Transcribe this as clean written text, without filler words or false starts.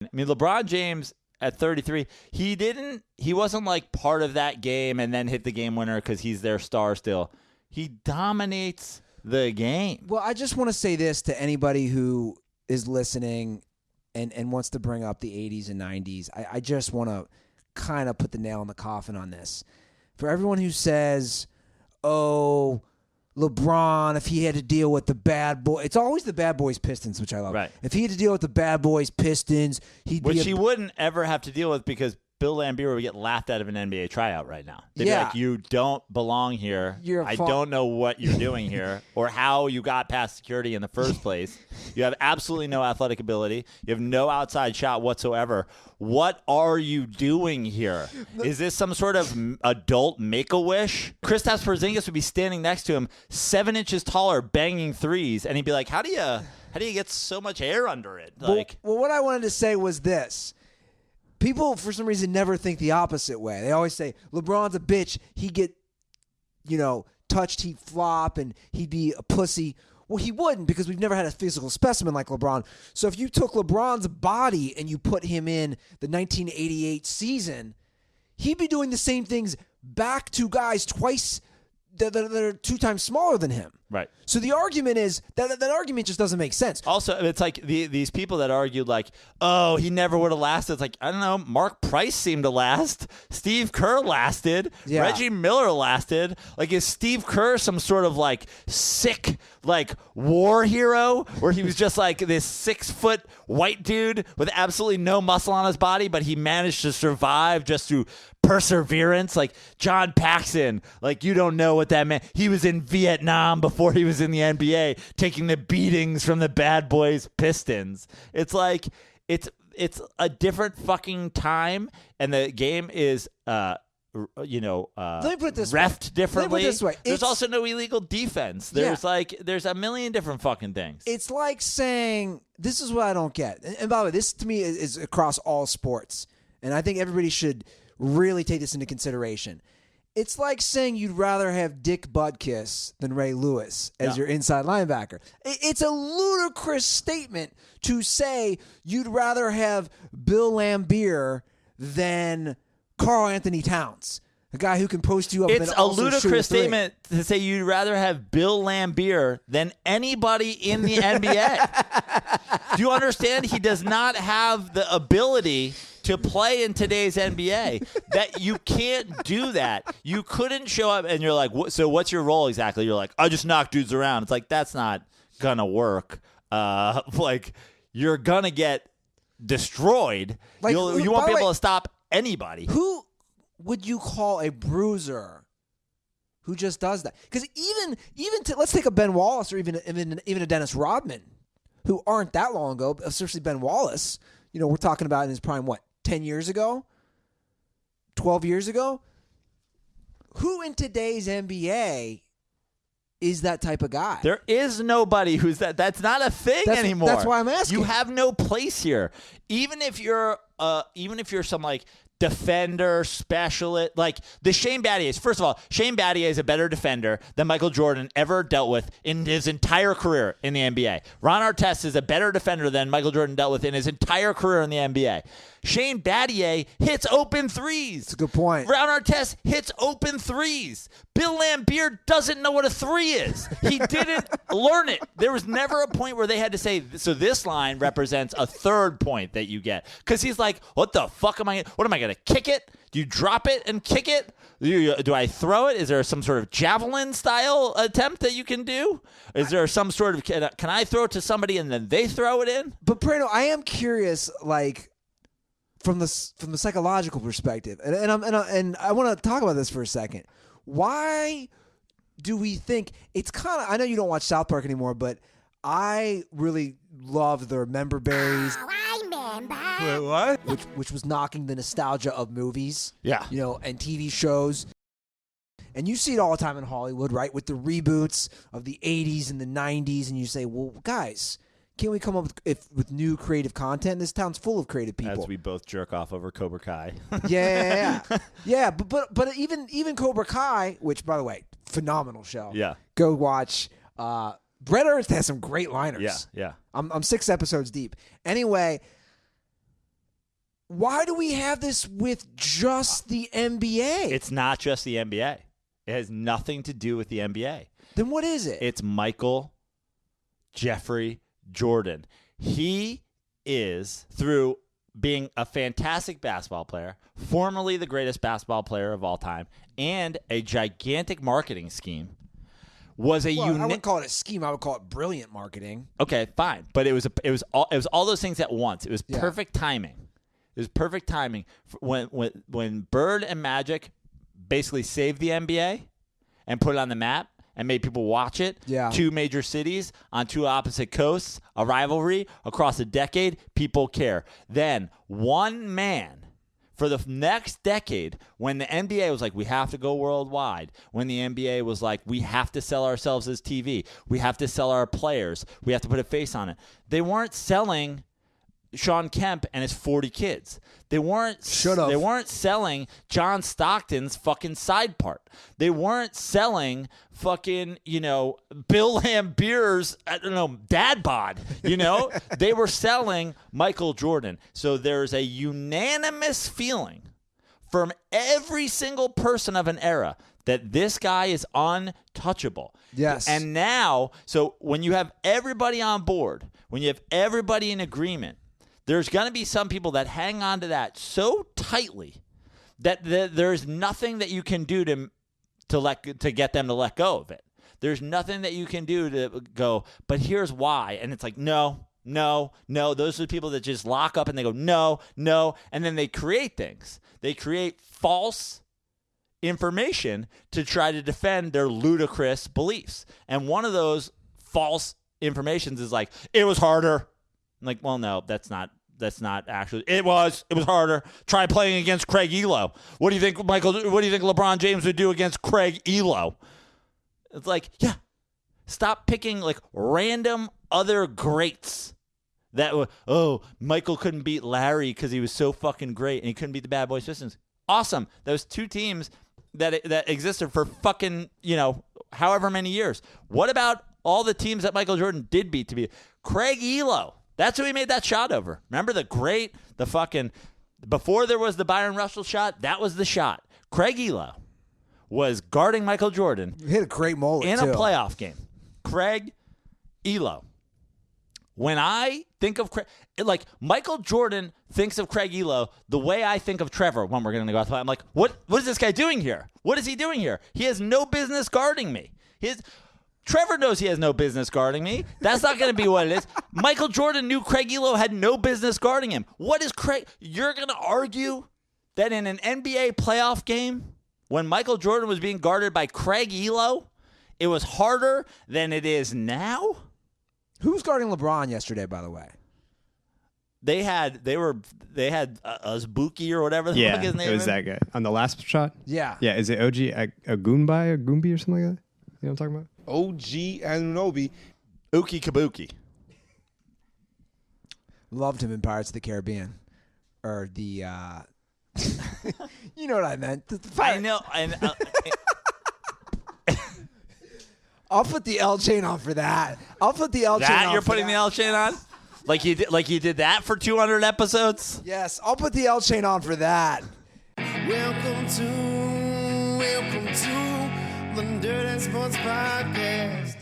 I mean, LeBron James at 33, he wasn't like part of that game and then hit the game winner because he's their star still. He dominates the game. Well, I just want to say this to anybody who is listening and wants to bring up the 80s and 90s. I just want to kind of put the nail in the coffin on this. For everyone who says, oh, LeBron, if he had to deal with the bad boy, it's always the bad boys Pistons, which I love. Right. If he had to deal with the bad boys Pistons, which he wouldn't ever have to deal with because Bill Laimbeer would get laughed out of an NBA tryout right now. They'd be like, you don't belong here. I don't know what you're doing here or how you got past security in the first place. You have absolutely no athletic ability. You have no outside shot whatsoever. What are you doing here? Is this some sort of adult Make-A-Wish? Kristaps Porzingis would be standing next to him, 7 inches taller, banging threes, and he'd be like, how do you get so much air under it? Like, well, what I wanted to say was this. People, for some reason, never think the opposite way. They always say, LeBron's a bitch. He'd get, touched, he'd flop, and he'd be a pussy. Well, he wouldn't because we've never had a physical specimen like LeBron. So if you took LeBron's body and you put him in the 1988 season, he'd be doing the same things back to guys twice that are 2 times smaller than him. Right. So the argument is that argument just doesn't make sense. Also, it's like these people that argued like, oh, he never would have lasted. It's like, I don't know, Mark Price seemed to last. Steve Kerr lasted. Yeah. Reggie Miller lasted. Like, is Steve Kerr some sort of like sick like war hero where he was just like this 6-foot white dude with absolutely no muscle on his body, but he managed to survive just through perseverance? Like John Paxson, like you don't know what that meant. He was in Vietnam before he was in the NBA, taking the beatings from the bad boys Pistons. It's like it's a different fucking time, and the game is let me put it this refed differently. Let me put it this way. There's also no illegal defense. There's a million different fucking things. It's like saying, this is what I don't get. And by the way, this to me is across all sports, and I think everybody should really take this into consideration. It's like saying you'd rather have Dick Butkus than Ray Lewis as your inside linebacker. It's a ludicrous statement to say you'd rather have Bill Laimbeer than Karl Anthony Towns, a guy who can post you up. It's a ludicrous statement to say you'd rather have Bill Laimbeer than anybody in the NBA. Do you understand? He does not have the ability to play in today's NBA. That you can't do that. You couldn't show up and you're like, so what's your role exactly? You're like, I just knock dudes around. It's like, that's not gonna work. Like, you're gonna get destroyed. Like, you won't be able to stop anybody. Who would you call a bruiser who just does that? Because let's take a Ben Wallace or even a Dennis Rodman, who aren't that long ago, especially Ben Wallace. We're talking about in his prime, 10 years ago? 12 years ago? Who in today's NBA is that type of guy? There is nobody who's that. That's not a thing anymore. That's why I'm asking. You have no place here. Even if you're some like defender, specialist, like the Shane Battiers. First of all, Shane Battier is a better defender than Michael Jordan ever dealt with in his entire career in the NBA. Ron Artest is a better defender than Michael Jordan dealt with in his entire career in the NBA. Shane Battier hits open threes. That's a good point. Ron Artest hits open threes. Bill Laimbeer doesn't know what a 3 is. He didn't learn it. There was never a point where they had to say, so this line represents a 3rd point that you get. Because he's like, what the fuck am I going to kick it? Do you drop it and kick it? Do I throw it? Is there some sort of javelin style attempt that you can do? Is there some sort of, can I throw it to somebody and then they throw it in? But Praino, I am curious, like, from the psychological perspective, and I want to talk about this for a second. Why do we think it's kind of? I know you don't watch South Park anymore, but I really love the Remember Berries. Oh, I remember. Wait, what? Which was knocking the nostalgia of movies, and TV shows. And you see it all the time in Hollywood, right? With the reboots of the 80s and the 90s, and you say, well, guys, can't we come up with new creative content? This town's full of creative people. As we both jerk off over Cobra Kai. Yeah. But even Cobra Kai, which, by the way, phenomenal show. Yeah. Go watch. Brett Ernst has some great liners. Yeah. I'm 6 episodes deep. Anyway, why do we have this with just the NBA? It's not just the NBA. It has nothing to do with the NBA. Then what is it? It's Michael Jeffrey Jordan. He is, through being a fantastic basketball player, formerly the greatest basketball player of all time, and a gigantic marketing scheme, was a I wouldn't call it a scheme. I would call it brilliant marketing. Okay, fine, but it was all those things at once. It was perfect timing. It was perfect timing when Bird and Magic basically saved the NBA and put it on the map and made people watch it. Yeah. 2 major cities on 2 opposite coasts, a rivalry across a decade. People care. Then one man, for the next decade, when the NBA was like, we have to go worldwide, when the NBA was like, we have to sell ourselves as TV, we have to sell our players, we have to put a face on it, they weren't selling Sean Kemp and his 40 kids. They weren't selling John Stockton's fucking side part. They weren't selling fucking, Bill Lambeer's, dad bod, They were selling Michael Jordan. So there's a unanimous feeling from every single person of an era that this guy is untouchable. Yes. And now, so when you have everybody on board, when you have everybody in agreement, there's going to be some people that hang on to that so tightly that there's nothing that you can do to get them to let go of it. There's nothing that you can do to go, but here's why. And it's like, no. Those are the people that just lock up and they go, no. And then they create things. They create false information to try to defend their ludicrous beliefs. And one of those false informations is like, it was harder. I'm like, well, no, that's not actually. It was harder. Try playing against Craig Elo. What do you think, Michael? What do you think LeBron James would do against Craig Elo? It's like, yeah, stop picking like random other greats. Michael couldn't beat Larry because he was so fucking great, and he couldn't beat the Bad Boys Pistons. Awesome. Those 2 teams that existed for fucking however many years. What about all the teams that Michael Jordan did beat to be Craig Elo? That's who he made that shot over. Remember before there was the Byron Russell shot, that was the shot. Craig Elo was guarding Michael Jordan. He hit a great mullet, in a playoff game. Craig Elo. When I think of Craig, Michael Jordan thinks of Craig Elo the way I think of Trevor when we're going to go out to play. I'm like, what is this guy doing here? What is he doing here? He has no business guarding me. Trevor knows he has no business guarding me. That's not going to be what it is. Michael Jordan knew Craig Elo had no business guarding him. What is Craig? You're going to argue that in an NBA playoff game, when Michael Jordan was being guarded by Craig Elo, it was harder than it is now? Who was guarding LeBron yesterday, by the way? They had Azbuki or whatever the fuck his name is. Yeah, it was that guy. On the last shot? Yeah. Yeah, is it OG Agumbi or something like that? You know what I'm talking about? OG Anunoby. Uki Kabuki. Loved him in Pirates of the Caribbean. Or the, you know what I meant. I know. I'll put the L chain on for that. I'll put the L chain on. You're putting the L chain on? Like you did that for 200 episodes? Yes, I'll put the L chain on for that. Welcome to the Dirty Sports Podcast.